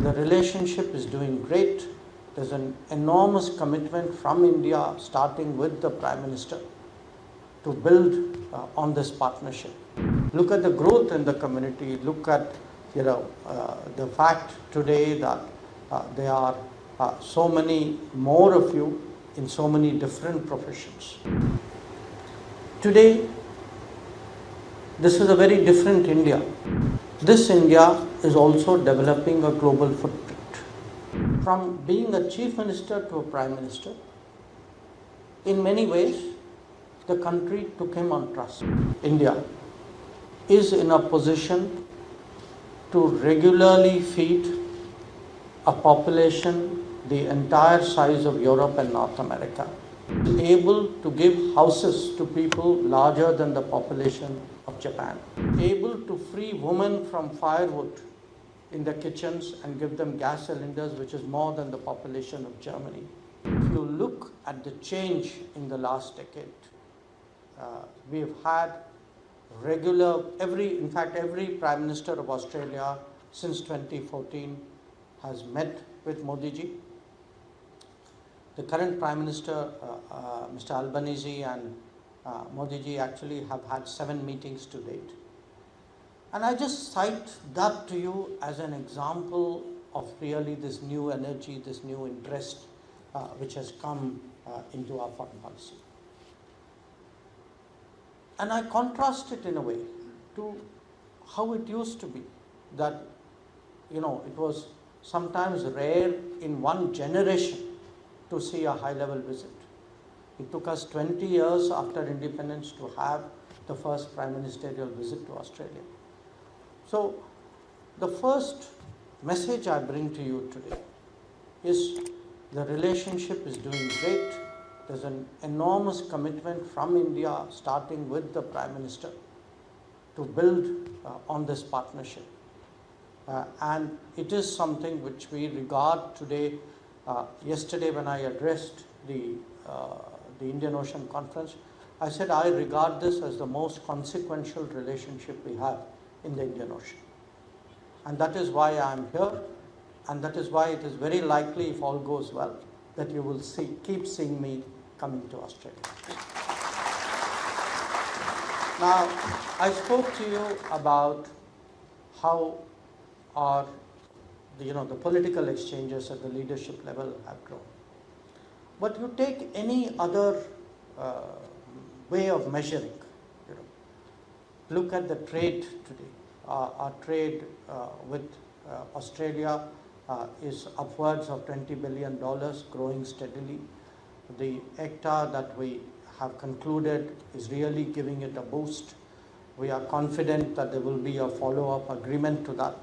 The relationship is doing great. There's an enormous commitment from India, starting with the Prime Minister, to build on this partnership. Look at the growth in the community. Look at the fact today that there are so many more of you in so many different professions. Today, this is a very different India. This India is also developing a global footprint. From being a chief minister to a prime minister, in many ways, the country took him on trust. India is in a position to regularly feed a population the entire size of Europe and North America, able to give houses to people larger than the population of Japan, able to free women from firewood in the kitchens and give them gas cylinders, which is more than the population of Germany. If you look at the change in the last decade, we've had every Prime Minister of Australia since 2014 has met with Modi ji. The current Prime Minister, Mr. Albanese, and Modi ji actually have had 7 meetings to date. And I just cite that to you as an example of really this new energy, this new interest which has come into our foreign policy. And I contrast it in a way to how it used to be, that it was sometimes rare in one generation to see a high-level visit. It took us 20 years after independence to have the first prime ministerial visit to Australia. So the first message I bring to you today is the relationship is doing great. There's an enormous commitment from India, starting with the Prime Minister, to build on this partnership. And it is something which we regard today. Yesterday when I addressed the Indian Ocean Conference, I said I regard this as the most consequential relationship we have in the Indian Ocean. And that is why I am here, and that is why it is very likely, if all goes well, that you will keep seeing me coming to Australia. Now, I spoke to you about how the political exchanges at the leadership level have grown. But you take any other way of measuring. Look at the trade today. Our trade with Australia is upwards of $20 billion, growing steadily. The ECTA that we have concluded is really giving it a boost. We are confident that there will be a follow-up agreement to that.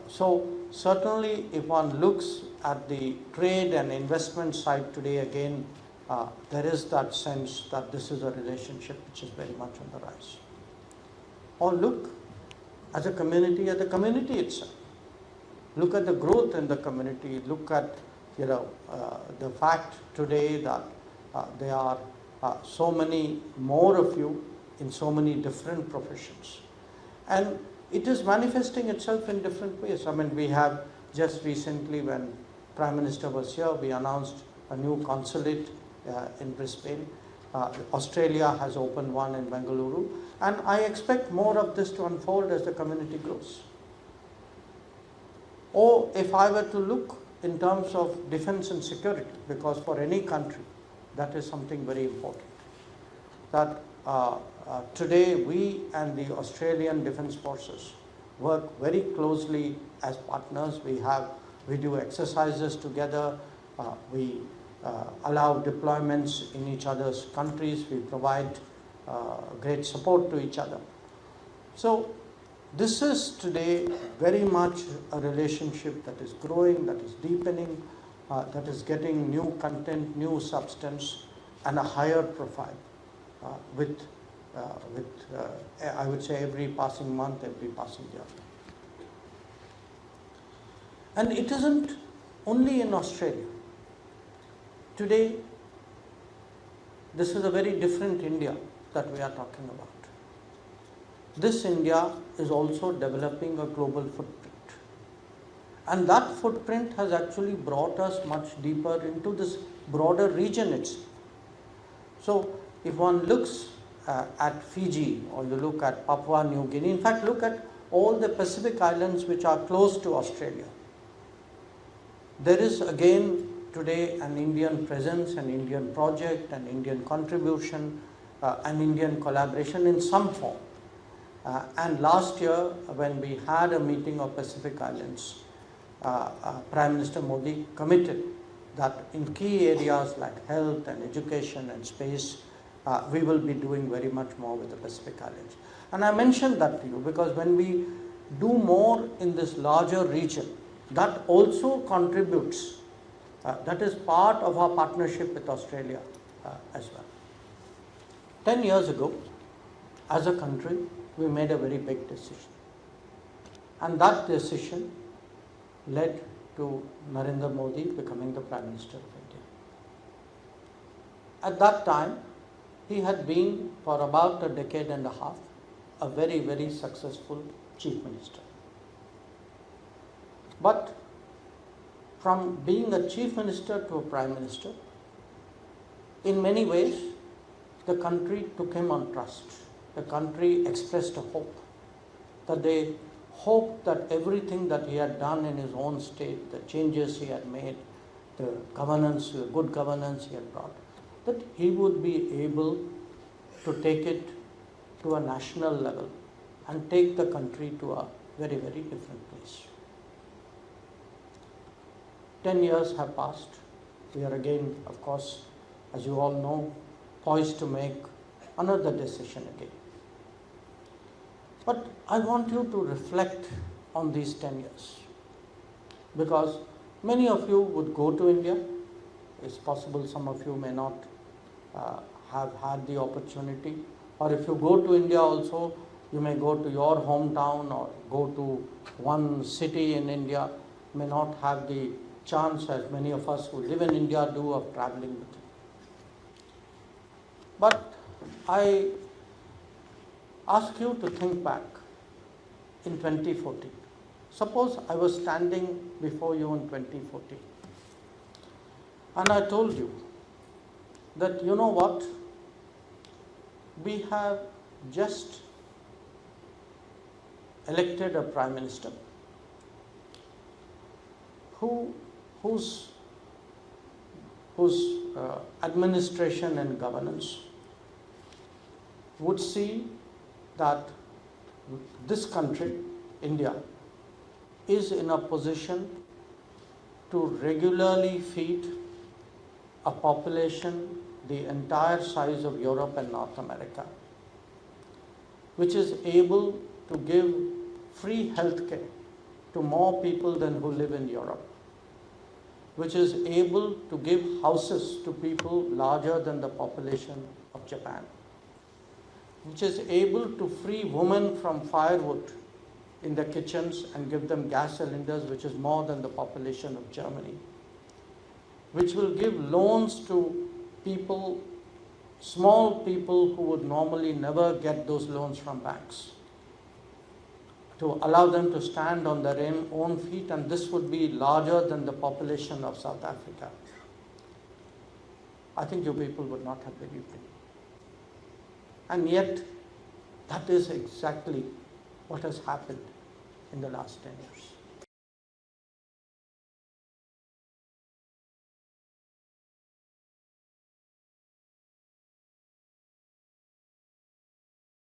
So certainly, if one looks at the trade and investment side today, again, there is that sense that this is a relationship which is very much on the rise. Or look as a community at the community itself. Look at the growth in the community. Look at the fact today that there are so many more of you in so many different professions. And it is manifesting itself in different ways. I mean, we have just recently, when Prime Minister was here, we announced a new consulate in Brisbane. Australia has opened one in Bengaluru. And I expect more of this to unfold as the community grows. Or if I were to look in terms of defense and security, because for any country, that is something very important. That today we and the Australian Defence Forces work very closely as partners. We do exercises together. We allow deployments in each other's countries. We provide great support to each other. So this is today very much a relationship that is growing, that is deepening, that is getting new content, new substance, and a higher profile with I would say every passing month, every passing year. And it isn't only in Australia. Today, this is a very different India that we are talking about. This India is also developing a global footprint. And that footprint has actually brought us much deeper into this broader region itself. So if one looks at Fiji, or you look at Papua New Guinea, in fact look at all the Pacific islands which are close to Australia, there is again today an Indian presence, an Indian project, an Indian contribution, an Indian collaboration in some form. And last year when we had a meeting of Pacific Islands, Prime Minister Modi committed that in key areas like health and education and space, we will be doing very much more with the Pacific Islands. And I mentioned that to you because when we do more in this larger region, that also contributes, that is part of our partnership with Australia as well. 10 years ago, as a country, we made a very big decision. And that decision led to Narendra Modi becoming the Prime Minister of India. At that time, he had been for about a decade and a half a very, very successful Chief Minister. But from being a Chief Minister to a Prime Minister, in many ways, the country took him on trust. The country expressed a hope that they hoped that everything that he had done in his own state, the changes he had made, the governance, the good governance he had brought, that he would be able to take it to a national level and take the country to a very, very different place. 10 years have passed. We are again, of course, as you all know, poised to make another decision again. But I want you to reflect on these 10 years, because many of you would go to India. It's possible some of you may not have had the opportunity, or if you go to India also, you may go to your hometown or go to one city in India, may not have the chance, as many of us who live in India do, of traveling with it. But I ask you to think back in 2014. Suppose I was standing before you in 2014 and I told you that, you know what, we have just elected a Prime Minister whose administration and governance would see that this country, India, is in a position to regularly feed a population the entire size of Europe and North America, which is able to give free health care to more people than who live in Europe, which is able to give houses to people larger than the population of Japan, which is able to free women from firewood in their kitchens and give them gas cylinders, which is more than the population of Germany, which will give loans to people, small people who would normally never get those loans from banks, to allow them to stand on their own feet, and this would be larger than the population of South Africa. I think you people would not have believed it. And yet, that is exactly what has happened in the last 10 years.